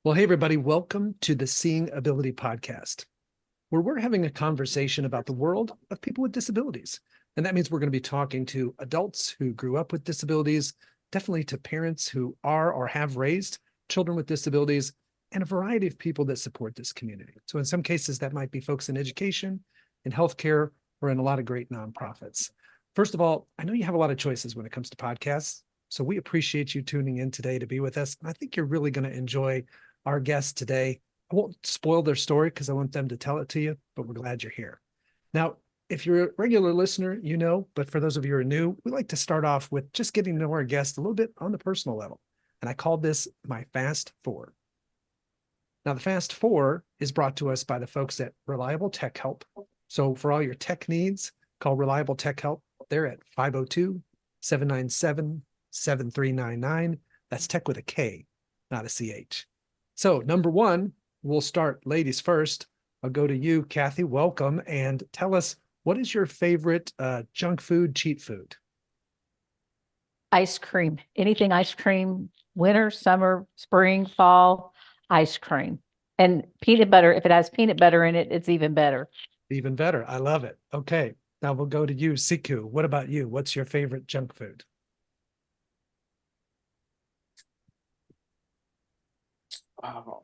Well, hey, everybody, welcome to the Seeing Ability podcast, where we're having a conversation about the world of people with disabilities. And that means we're going to be talking to adults who grew up with disabilities, definitely to parents who are or have raised children with disabilities, and a variety of people that support this community. So in some cases, that might be folks in education, in healthcare, or in a lot of great nonprofits. First of all, I know you have a lot of choices when it comes to podcasts. So we appreciate you tuning in today to be with us. And I think you're really going to enjoy our guest today. I won't spoil their story because I want them to tell it to you, but we're glad you're here. Now, if you're a regular listener, you know, but for those of you who are new, we like to start off with just getting to know our guest a little bit on the personal level. And I called this my Fast Four. Now, the Fast Four is brought to us by the folks at Reliable Tech Help. So for all your tech needs, call Reliable Tech Help. They're at 502-797-7399. That's tech with a K, not a CH. So number one, we'll start ladies first. I'll go to you, Kathy. Welcome. And tell us, what is your favorite junk food, cheat food? Ice cream. Anything ice cream, winter, summer, spring, fall, ice cream. And peanut butter, if it has peanut butter in it, it's even better. Even better. I love it. Okay. Now we'll go to you, Sekoe. What about you? What's your favorite junk food? Oh.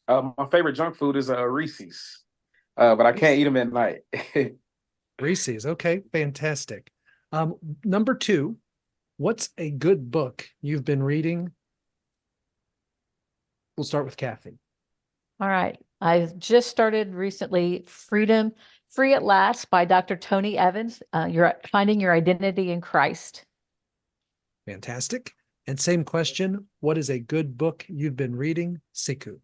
My favorite junk food is Reese's, but I can't eat them at night. Reese's. Okay, fantastic. Number two, what's a good book you've been reading? We'll start with Kathy. All right. I just started recently Freedom Free at Last by Dr. Tony Evans. You're finding your identity in Christ. Fantastic. And same question, what is a good book you've been reading? Sekoe.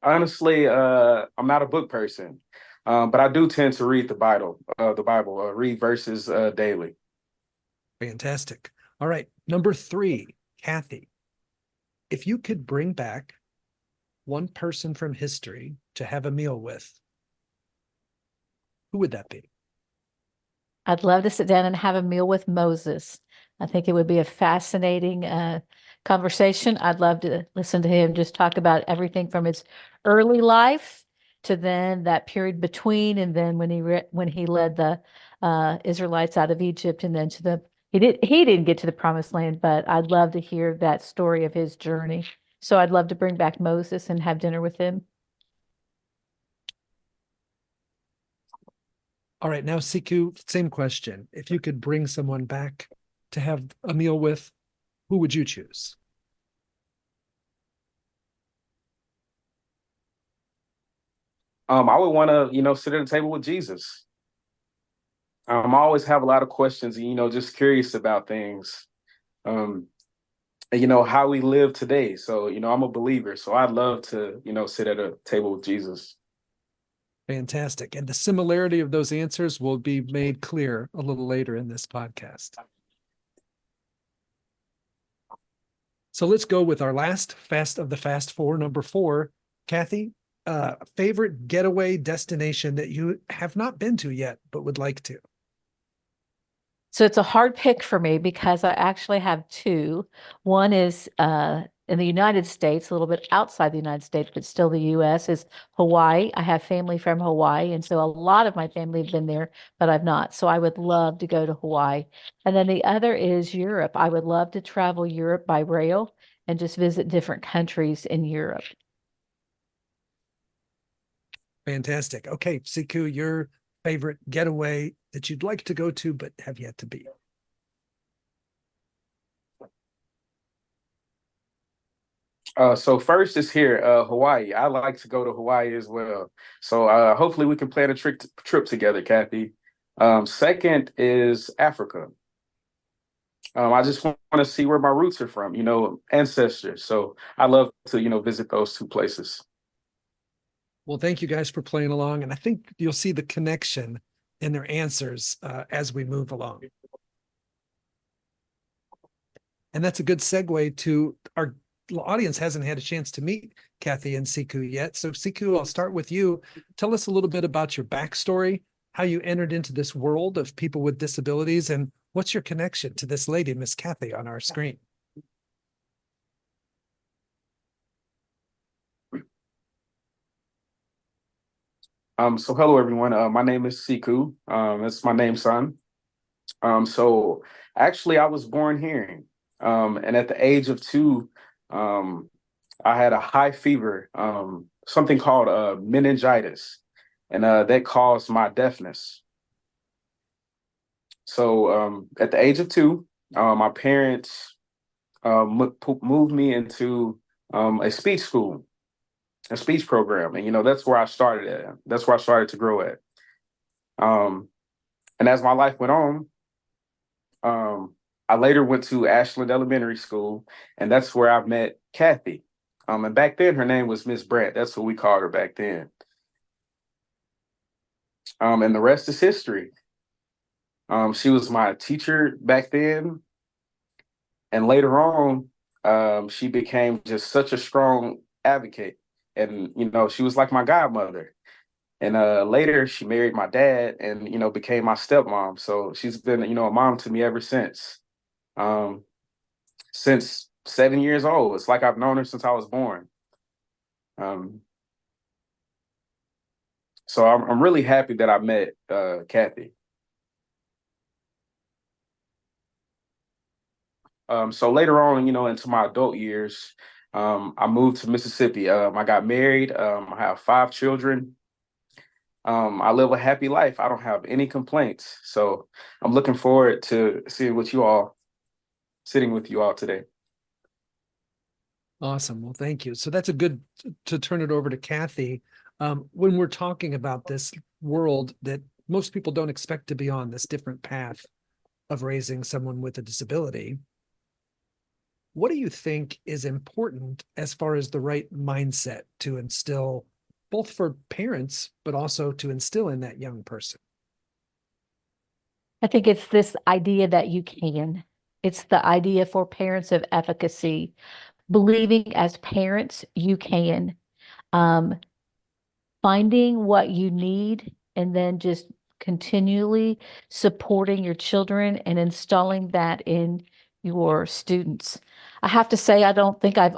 Honestly, I'm not a book person, but I do tend to read the Bible, read verses daily. Fantastic. All right. Number three, Kathy. If you could bring back one person from history to have a meal with, who would that be? I'd love to sit down and have a meal with Moses. I think it would be a fascinating conversation. I'd love to listen to him just talk about everything from his early life to then that period between, and then when he led the Israelites out of Egypt, and then to he didn't get to the promised land, but I'd love to hear that story of his journey. So I'd love to bring back Moses and have dinner with him. All right, now Sekoe, same question. If you could bring someone back to have a meal with, who would you choose? I would want to, sit at a table with Jesus. I always have a lot of questions, just curious about things, and, how we live today. So, I'm a believer, so I'd love to, sit at a table with Jesus. Fantastic. And the similarity of those answers will be made clear a little later in this podcast. So let's go with our last fast of the Fast Four, number four. Kathy, favorite getaway destination that you have not been to yet, but would like to? So it's a hard pick for me because I actually have two. One is in the United States, a little bit outside the United States, but still the US, is Hawaii. I have family from Hawaii, and so a lot of my family have been there, but I've not. So I would love to go to Hawaii. And then the other is Europe. I would love to travel Europe by rail and just visit different countries in Europe. Fantastic. Okay, Sekoe, your favorite getaway that you'd like to go to but have yet to be? So first is here, Hawaii. I like to go to Hawaii as well. So hopefully we can plan a trip together, Kathy. Second is Africa. I just want to see where my roots are from, ancestors. So I love to, visit those two places. Well, thank you guys for playing along. And I think you'll see the connection in their answers as we move along. And that's a good segue to our audience hasn't had a chance to meet Kathy and Sekoe yet. So Sekoe, I'll start with you. Tell us a little bit about your backstory, how you entered into this world of people with disabilities, and what's your connection to this lady, Miss Kathy, on our screen? So hello everyone. My name is Sekoe. That's my name, son. So actually I was born hearing. And at the age of 2, I had a high fever, something called meningitis, and that caused my deafness. So at the age of 2, my parents moved me into a speech school, a speech program, and that's where I started at. That's where I started to grow at. And as my life went on, I later went to Ashland Elementary School, and that's where I met Kathy. And back then, her name was Miss Brant. That's what we called her back then. And the rest is history. She was my teacher back then, and later on, she became just such a strong advocate. And she was like my godmother. And later, she married my dad, and became my stepmom. So she's been a mom to me ever since. Um, since 7 years old. It's like I've known her since I was born. Um, so I'm really happy that I met Kathy. So later on, into my adult years, I moved to Mississippi. I got married. I have 5 children. I live a happy life. I don't have any complaints. So I'm looking forward to sitting with you all today. Awesome. Well, thank you. So that's a good to turn it over to Kathy. When we're talking about this world that most people don't expect to be on, this different path of raising someone with a disability, what do you think is important as far as the right mindset to instill, both for parents, but also to instill in that young person? I think it's this idea that you can. It's the idea for parents of efficacy, believing as parents you can. Um, Finding what you need and then just continually supporting your children and installing that in your students. I have to say, I don't think I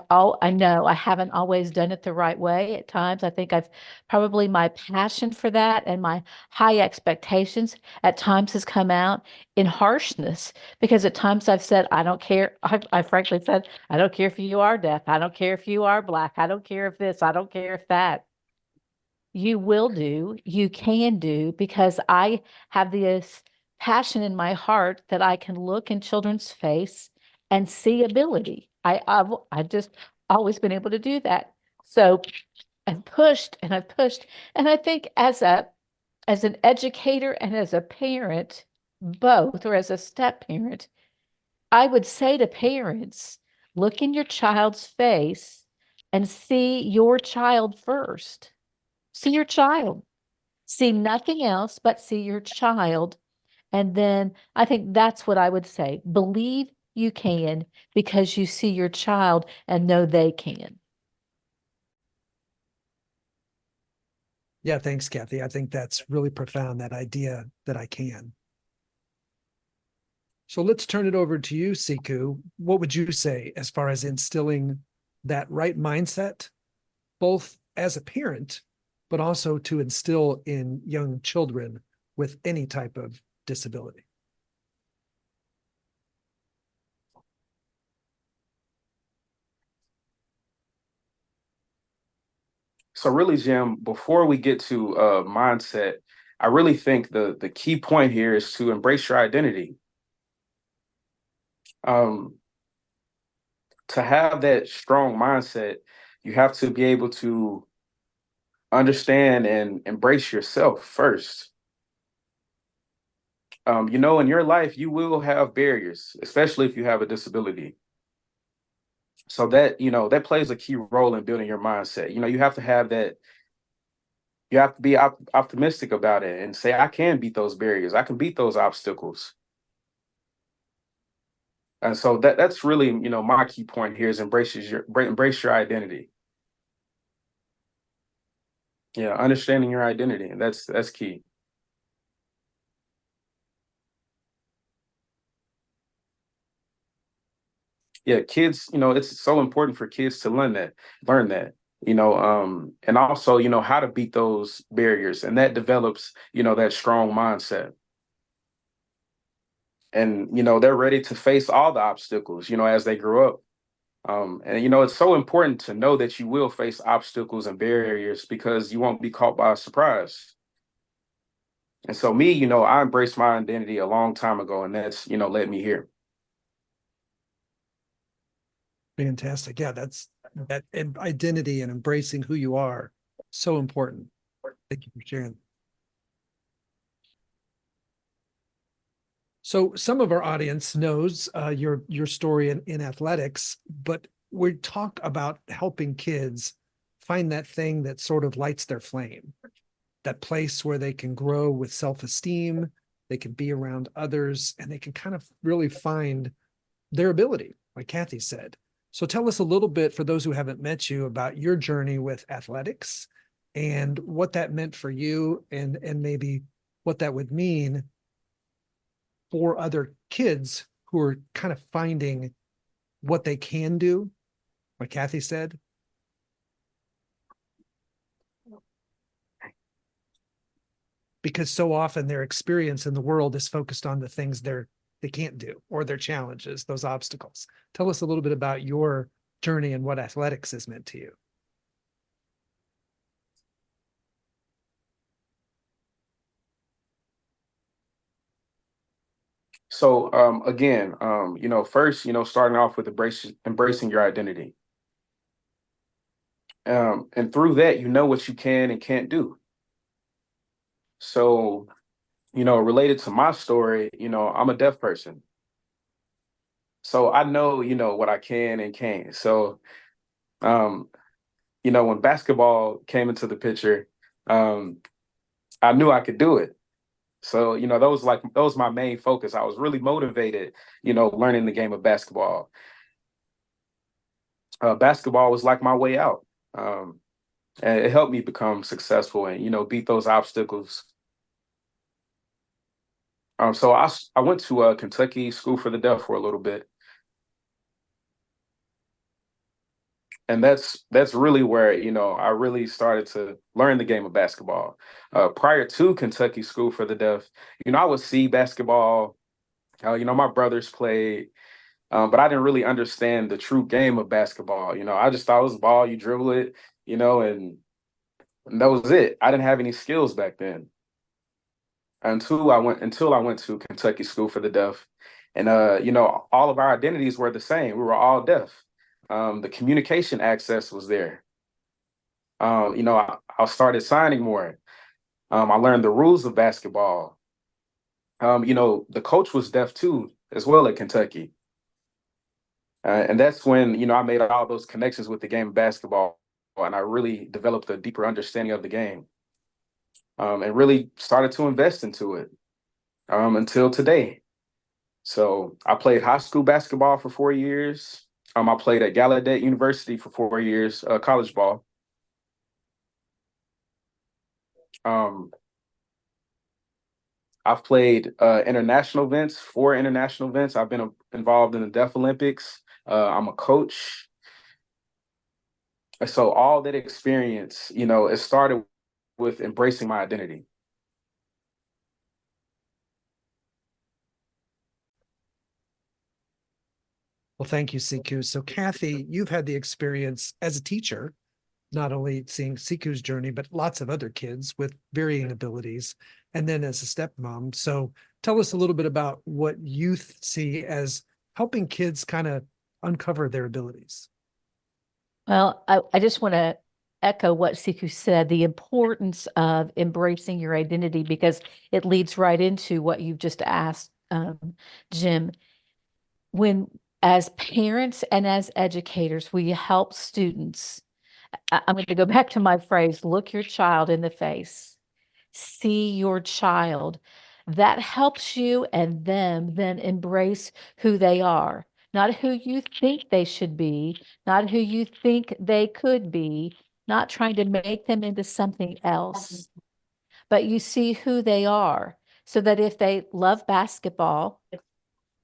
know I haven't always done it the right way at times. I think I've probably my passion for that and my high expectations at times has come out in harshness because at times I've said, I don't care. I frankly said, I don't care if you are deaf. I don't care if you are black. I don't care if this, I don't care if that. You will do, you can do, because I have this passion in my heart that I can look in children's face and see ability. I've just always been able to do that. So I've pushed and I've pushed. And I think as an educator and as a parent, both, or as a step parent, I would say to parents, look in your child's face and see your child first. See your child. See nothing else but see your child. And then I think that's what I would say. Believe you can because you see your child and know they can. Yeah, thanks, Kathy. I think that's really profound, that idea that I can. So let's turn it over to you, Sekoe. What would you say as far as instilling that right mindset, both as a parent, but also to instill in young children with any type of disability? So really, Jim, before we get to mindset, I really think the key point here is to embrace your identity. Um, to have that strong mindset, you have to be able to understand and embrace yourself first. In your life, you will have barriers, especially if you have a disability. So that plays a key role in building your mindset. You have to have that. You have to be optimistic about it and say, I can beat those barriers. I can beat those obstacles. And so that's really, my key point here is embrace your identity. Yeah, understanding your identity, and that's key. Yeah, kids, it's so important for kids to learn that, and also, how to beat those barriers, and that develops, that strong mindset. And, they're ready to face all the obstacles, as they grow up. And it's so important to know that you will face obstacles and barriers because you won't be caught by surprise. And so me, I embraced my identity a long time ago, and that's, led me here. Fantastic. Yeah, that's that identity and embracing who you are. So important. Thank you for sharing. So some of our audience knows your story in athletics, but we talk about helping kids find that thing that sort of lights their flame, that place where they can grow with self-esteem, they can be around others, and they can kind of really find their ability, like Kathy said. So tell us a little bit, for those who haven't met you, about your journey with athletics and what that meant for you, and maybe what that would mean for other kids who are kind of finding what they can do, like Kathy said. Because so often their experience in the world is focused on the things they can't do, or their challenges, those obstacles. Tell us a little bit about your journey and what athletics has meant to you. So again, first, starting off with embracing your identity. And through that, you know what you can and can't do. So, related to my story, I'm a deaf person. So I know, what I can and can't. So, um, when basketball came into the picture, um, I knew I could do it. So, that was my main focus. I was really motivated, learning the game of basketball. Basketball was like my way out. And it helped me become successful and, beat those obstacles. So I went to Kentucky School for the Deaf for a little bit. And that's really where, I really started to learn the game of basketball. Prior to Kentucky School for the Deaf, I would see basketball. My brothers played, but I didn't really understand the true game of basketball. I just thought it was a ball, you dribble it, and that was it. I didn't have any skills back then until I went to Kentucky School for the Deaf, and all of our identities were the same. We were all deaf. The communication access was there. I started signing more. I learned the rules of basketball. The coach was deaf too, as well at Kentucky. And that's when, I made all those connections with the game of basketball, and I really developed a deeper understanding of the game, and really started to invest into it until today. So I played high school basketball for 4 years. I played at Gallaudet University for 4 years, college ball. Um, I've played international events, 4 international events. I've been involved in the Deaf Olympics. I'm a coach. So all that experience, it started with embracing my identity. Well, thank you, Sekoe. So Kathy, you've had the experience as a teacher, not only seeing Siku's journey, but lots of other kids with varying abilities, and then as a stepmom. So tell us a little bit about what you see as helping kids kind of uncover their abilities. Well, I just want to echo what Siku said, the importance of embracing your identity, because it leads right into what you've just asked, Jim. When, as parents and as educators, we help students, I'm going to go back to my phrase, look your child in the face, see your child. That helps you and them then embrace who they are. not who you think they should be, not who you think they could be, not trying to make them into something else, but you see who they are. So that if they love basketball,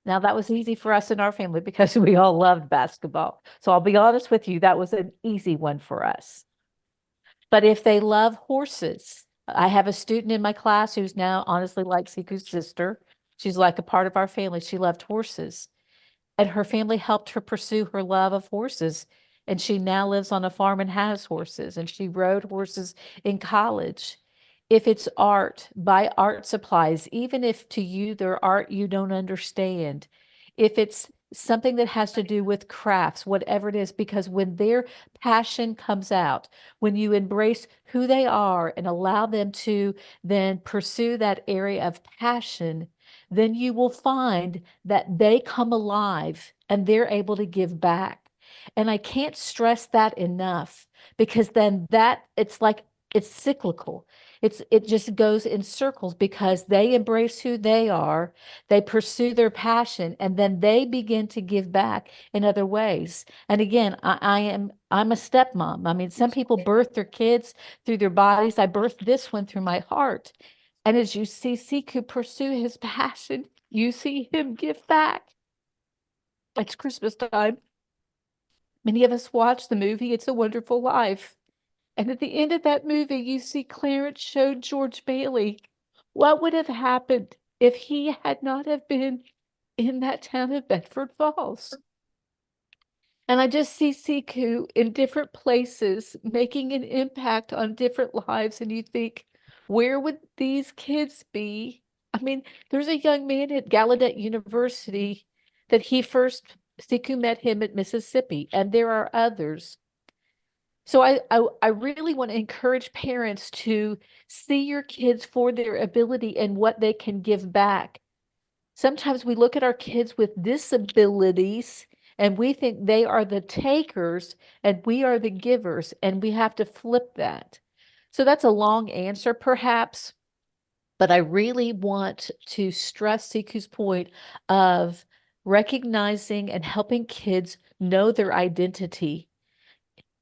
now that was easy for us in our family because we all loved basketball. So I'll be honest with you, that was an easy one for us. But if they love horses, I have a student in my class who's now honestly like Siku's sister. She's like a part of our family. She loved horses, and her family helped her pursue her love of horses. And she now lives on a farm and has horses, and she rode horses in college. If it's art, buy art supplies, even if to you they're art you don't understand. If it's something that has to do with crafts, whatever it is, because when their passion comes out, when you embrace who they are and allow them to then pursue that area of passion, then you will find that they come alive and they're able to give back. And I can't stress that enough, because then that it's like it's cyclical. It just goes in circles because they embrace who they are, they pursue their passion, and then they begin to give back in other ways. And again, I'm a stepmom. I mean, some people birth their kids through their bodies. I birthed this one through my heart. And as you see Siku pursue his passion, you see him give back. It's Christmas time. Many of us watch the movie It's a Wonderful Life. And at the end of that movie, you see Clarence showed George Bailey what would have happened if he had not have been in that town of Bedford Falls. And I just see Siku in different places making an impact on different lives. And you think, where would these kids be? I mean, there's a young man at Gallaudet University that Siku met him at Mississippi, and there are others. So I really want to encourage parents to see your kids for their ability and what they can give back. Sometimes we look at our kids with disabilities and we think they are the takers and we are the givers, and we have to flip that. So that's a long answer, perhaps, but I really want to stress Siku's point of recognizing and helping kids know their identity,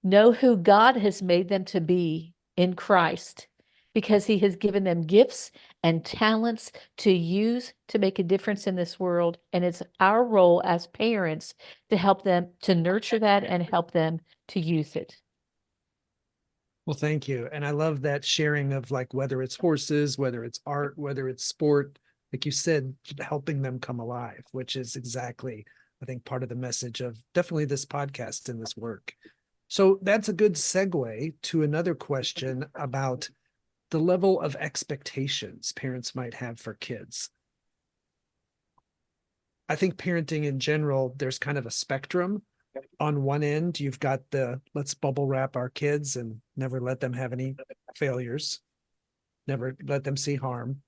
know who God has made them to be in Christ, because he has given them gifts and talents to use to make a difference in this world. And it's our role as parents to help them to nurture that and help them to use it. Well, thank you. And I love that sharing of like, whether it's horses, whether it's art, whether it's sport, like you said, helping them come alive, which is exactly, I think, part of the message of definitely this podcast and this work. So that's a good segue to another question about the level of expectations parents might have for kids. I think parenting in general, there's kind of a spectrum. On one end, you've got the let's bubble wrap our kids and never let them have any failures, never let them see harm.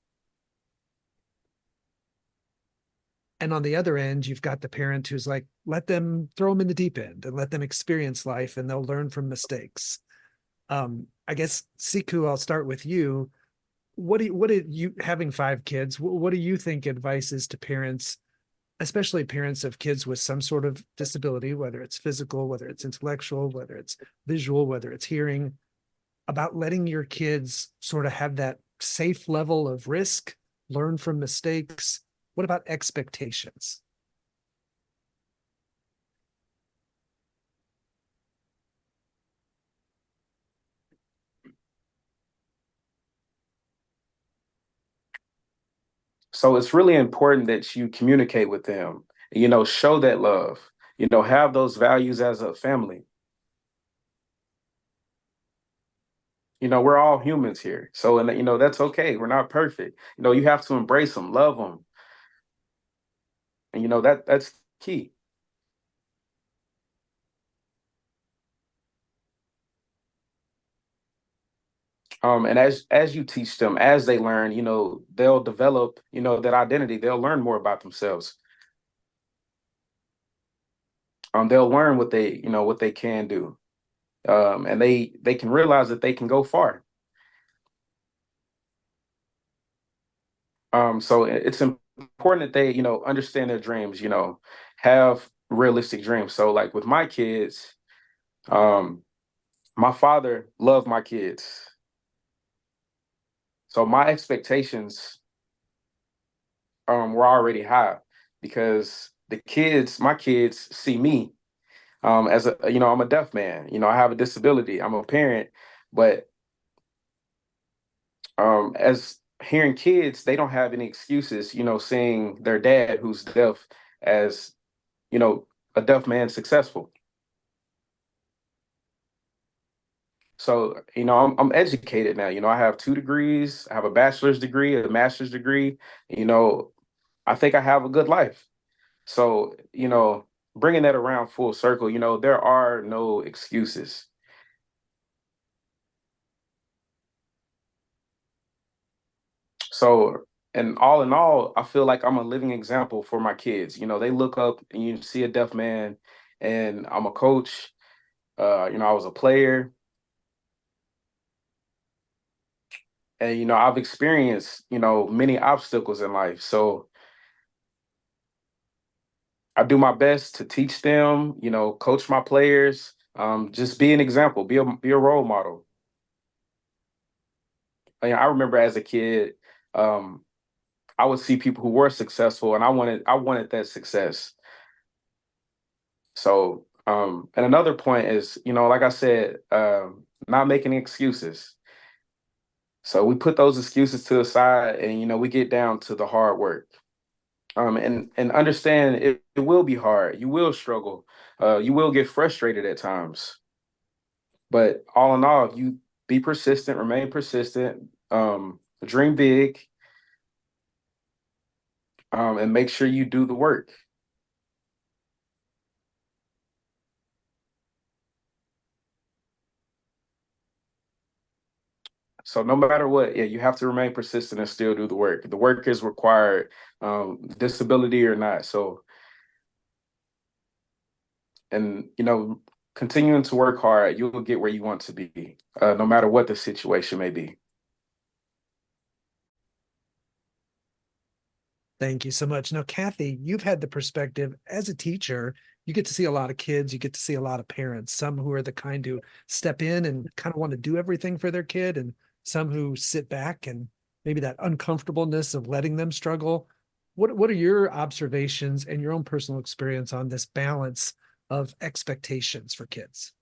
And on the other end, you've got the parent who's like, let them throw them in the deep end and let them experience life and they'll learn from mistakes. I guess, Siku, I'll start with you. What did you, having 5 kids, what do you think advice is to parents, especially parents of kids with some sort of disability, whether it's physical, whether it's intellectual, whether it's visual, whether it's hearing, about letting your kids sort of have that safe level of risk, learn from mistakes? What about expectations? So it's really important that you communicate with them, show that love, have those values as a family. We're all humans here. So, and that's okay. We're not perfect. You have to embrace them, love them. And that's key. And as you teach them, as they learn, they'll develop, that identity. They'll learn more about themselves. They'll learn what they can do. And they can realize that they can go far. So it's important that they, understand their dreams, have realistic dreams. So like with my kids, um, my father loved my kids. So my expectations were already high because my kids see me as I'm a deaf man. I have a disability. I'm a parent, but as hearing kids, they don't have any excuses, seeing their dad who's deaf as, you know, a deaf man successful. So, I'm educated now. I have 2 degrees. I have a bachelor's degree, a master's degree. You know, I think I have a good life. So, bringing that around full circle, there are no excuses. So, and all in all, I feel like I'm a living example for my kids. They look up and you see a deaf man, and I'm a coach. I was a player, and I've experienced many obstacles in life. So I do my best to teach them, coach my players, just be an example, be a role model. I remember as a kid, um, I would see people who were successful, and I wanted that success. So, and another point is, like I said, not making excuses. So we put those excuses to the side, and we get down to the hard work. And understand it will be hard. You will struggle. You will get frustrated at times. But all in all, if you be persistent, remain persistent, dream big, and make sure you do the work. So no matter what, yeah, you have to remain persistent and still do the work. The work is required, disability or not. So, and continuing to work hard, you'll get where you want to be, no matter what the situation may be. Thank you so much. Now, Kathy, you've had the perspective as a teacher. You get to see a lot of kids, you get to see a lot of parents, some who are the kind who step in and kind of want to do everything for their kid, and some who sit back and maybe that uncomfortableness of letting them struggle. What are your observations and your own personal experience on this balance of expectations for kids?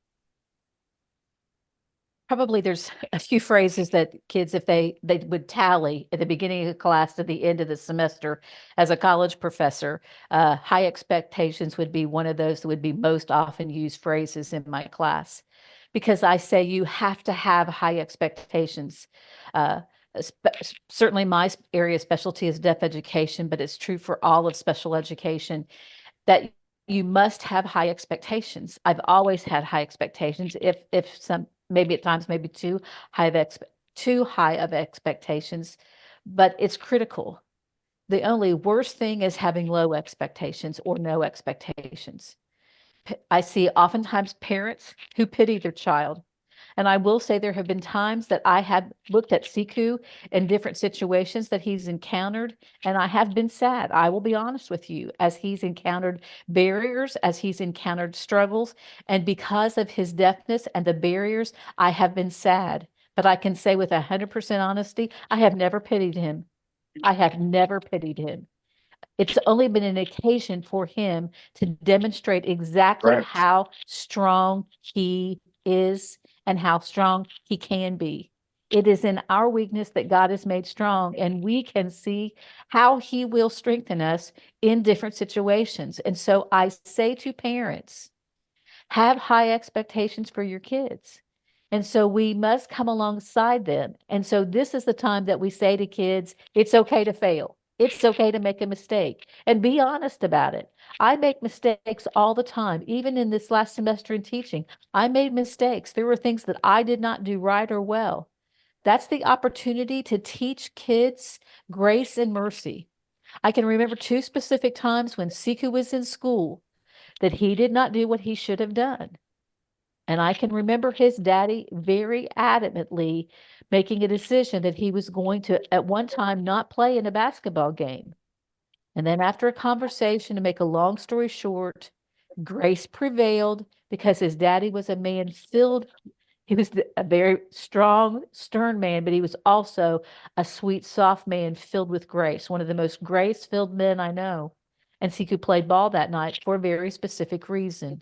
Probably there's a few phrases that kids, if they would tally at the beginning of class to the end of the semester. As a college professor, high expectations would be one of those that would be most often used phrases in my class, because I say you have to have high expectations. Uh, Certainly my area of specialty is deaf education, but it's true for all of special education that you must have high expectations. I've always had high expectations. If some, maybe at times, maybe too high of expectations, but it's critical. The only worst thing is having low expectations or no expectations. I see oftentimes parents who pity their child. And I will say there have been times that I have looked at Sekoe in different situations that he's encountered, and I have been sad. I will be honest with you, as he's encountered barriers, as he's encountered struggles, and because of his deafness and the barriers, I have been sad. But I can say with 100% honesty, I have never pitied him. I have never pitied him. It's only been an occasion for him to demonstrate exactly Right. how strong he is and how strong he can be. It is in our weakness that God is made strong, and we can see how he will strengthen us in different situations. And so I say to parents, have high expectations for your kids. And so we must come alongside them. And so this is the time that we say to kids, it's okay to fail. It's okay to make a mistake and be honest about it. I make mistakes all the time. Even in this last semester in teaching, I made mistakes. There were things that I did not do right or well. That's the opportunity to teach kids grace and mercy. I can remember 2 specific times when Siku was in school that he did not do what he should have done. And I can remember his daddy very adamantly making a decision that he was going to, at one time, not play in a basketball game. And then after a conversation, to make a long story short, Grace prevailed because his daddy was a man filled. He was a very strong, stern man, but he was also a sweet, soft man filled with grace, one of the most grace-filled men I know. And Siku played ball that night for a very specific reason.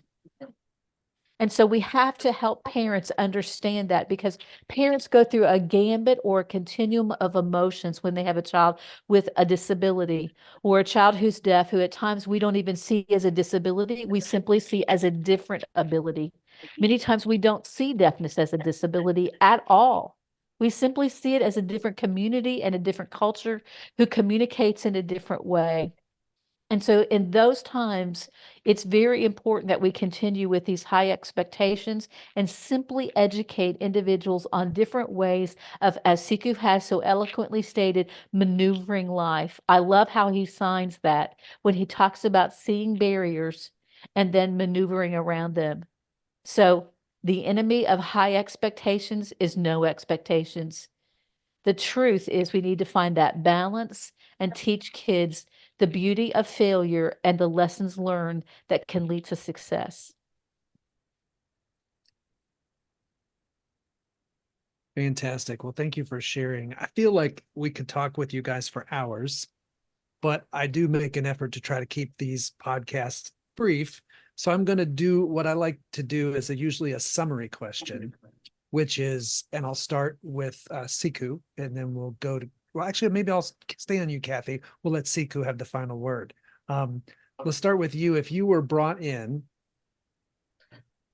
And so we have to help parents understand that, because parents go through a gambit or a continuum of emotions when they have a child with a disability, or a child who's deaf, who at times we don't even see as a disability. We simply see as a different ability. Many times we don't see deafness as a disability at all. We simply see it as a different community and a different culture who communicates in a different way. And so in those times, it's very important that we continue with these high expectations and simply educate individuals on different ways of, as Siku has so eloquently stated, maneuvering life. I love how he signs that when he talks about seeing barriers and then maneuvering around them. So the enemy of high expectations is no expectations. The truth is we need to find that balance and teach kids the beauty of failure and the lessons learned that can lead to success. Fantastic. Well, thank you for sharing. I feel like we could talk with you guys for hours, but I do make an effort to try to keep these podcasts brief. So I'm going to do what I like to do is usually a summary question, which is, and I'll start with Siku, and then we'll go to, well, actually, maybe I'll stay on you, Kathy. We'll let Siku have the final word. Let's start with you. If you were brought in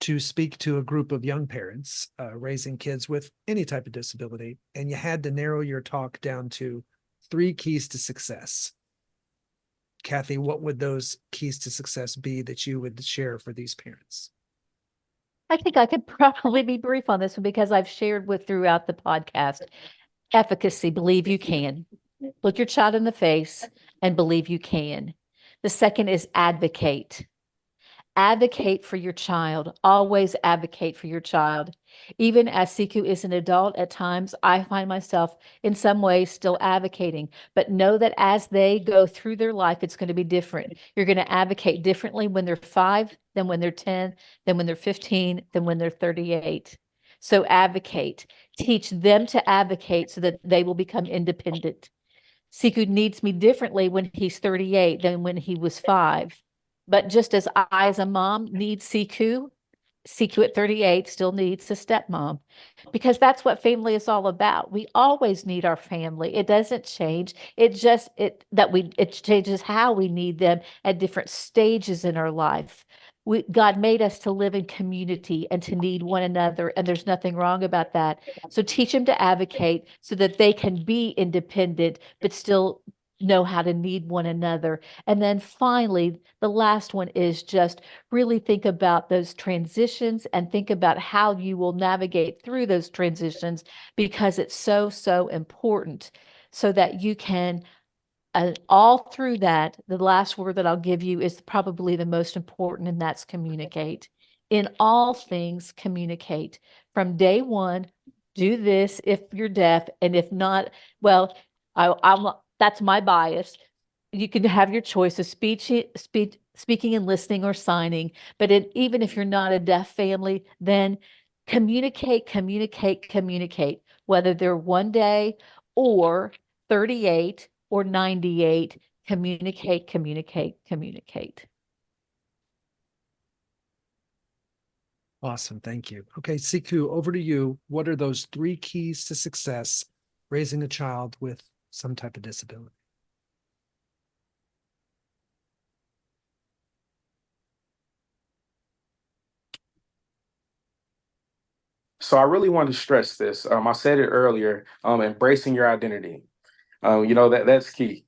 to speak to a group of young parents raising kids with any type of disability, and you had to narrow your talk down to 3 keys to success, Kathy, what would those keys to success be that you would share for these parents? I think I could probably be brief on this one because I've shared with throughout the podcast. Efficacy, believe you can. Look your child in the face and believe you can. The second is advocate. Advocate for your child. Always advocate for your child. Even as Siku is an adult, at times I find myself in some ways still advocating, but know that as they go through their life, it's going to be different. You're going to advocate differently when they're 5 than when they're 10, than when they're 15, than when they're 38. So advocate. Teach them to advocate so that they will become independent. Siku needs me differently when he's 38 than when he was 5. But just as I, as a mom, need Siku, Siku at 38 still needs a stepmom, because that's what family is all about. We always need our family. It doesn't change. It changes how we need them at different stages in our life. God made us to live in community and to need one another, and there's nothing wrong about that. So teach them to advocate so that they can be independent, but still know how to need one another. And then finally, the last one is just really think about those transitions and think about how you will navigate through those transitions, because it's so, so important so that you can, all through that, the last word that I'll give you is probably the most important, and that's communicate. In all things, communicate. From day one, do this if you're deaf, and if not, well, that's my bias. You can have your choice of speaking and listening or signing, but even if you're not a deaf family, then communicate, communicate, communicate, whether they're 1 day or 38 or 98, communicate, communicate, communicate. Awesome. Thank you. Okay, Siku, over to you. What are those 3 keys to success raising a child with some type of disability? So I really want to stress this. I said it earlier, embracing your identity. That's key.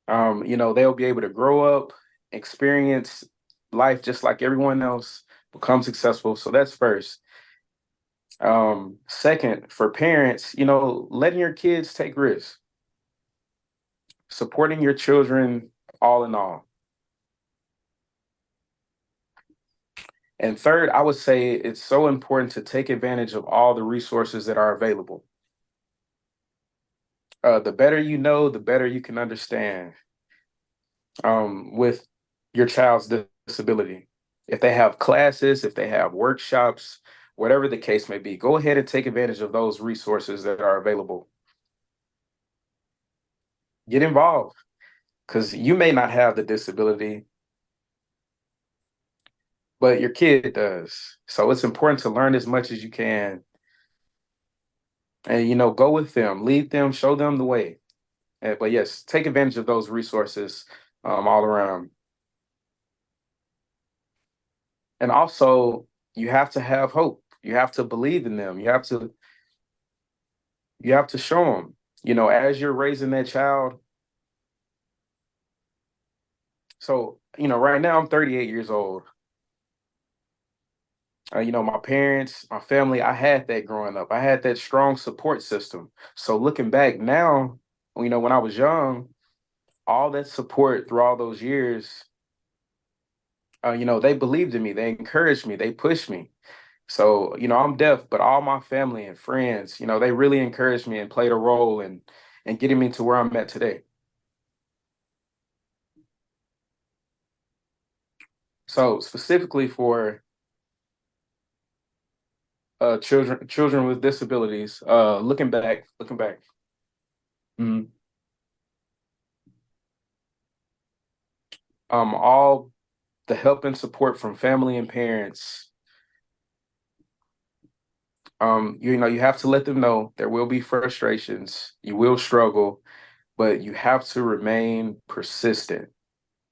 They'll be able to grow up, experience life just like everyone else, become successful. So that's first. Second, for parents, letting your kids take risks, supporting your children all in all. And third, I would say it's so important to take advantage of all the resources that are available. The better you know, the better you can understand. With your child's disability. If they have classes, if they have workshops, whatever the case may be, go ahead and take advantage of those resources that are available. Get involved, because you may not have the disability, but your kid does. So it's important to learn as much as you can. And, go with them, lead them, show them the way. But yes, take advantage of those resources all around. And also, you have to have hope. You have to believe in them. You have to show them, as you're raising that child. So, right now I'm 38 years old. My parents, my family, I had that growing up. I had that strong support system. So looking back now, when I was young, all that support through all those years, they believed in me, they encouraged me, they pushed me. So, I'm deaf, but all my family and friends, they really encouraged me and played a role in getting me to where I'm at today. So specifically for children with disabilities, looking back, mhm, all the help and support from family and parents. You have to let them know there will be frustrations, you will struggle, but you have to remain persistent.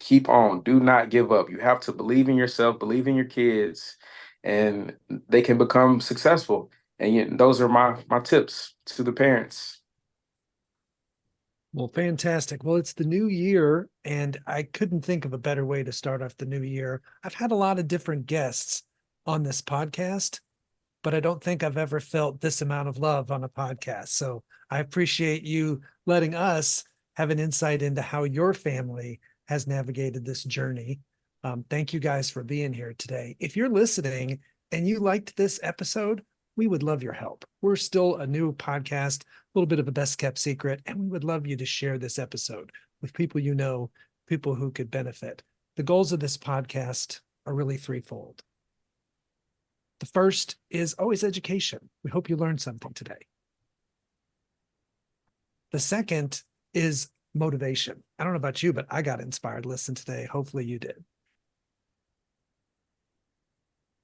Keep on, do not give up. You have to believe in yourself, believe in your kids, and they can become successful. And those are my tips to the parents. Well, fantastic. Well, it's the new year, and I couldn't think of a better way to start off the new year. I've had a lot of different guests on this podcast, but I don't think I've ever felt this amount of love on a podcast. So I appreciate you letting us have an insight into how your family has navigated this journey. Thank you guys for being here today. If you're listening and you liked this episode, we would love your help. We're still a new podcast, a little bit of a best kept secret, and we would love you to share this episode with people people who could benefit. The goals of this podcast are really threefold. The first is always education. We hope you learned something today. The second is motivation. I don't know about you, but I got inspired to listen today. Hopefully you did.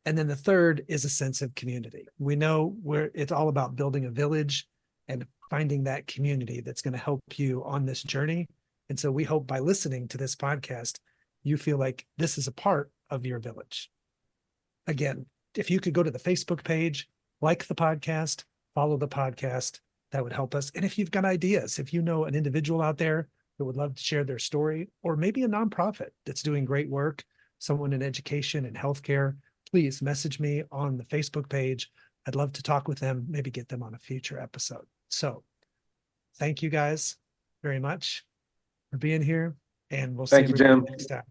And then the third is a sense of community. We know it's all about building a village and finding that community that's going to help you on this journey. And so we hope by listening to this podcast, you feel like this is a part of your village. Again, if you could go to the Facebook page, like the podcast, follow the podcast, that would help us. And if you've got ideas, if you know an individual out there that would love to share their story, or maybe a nonprofit that's doing great work, someone in education and healthcare, please message me on the Facebook page. I'd love to talk with them, maybe get them on a future episode. So thank you guys very much for being here, and we'll see Thank you, everybody Jim. next time.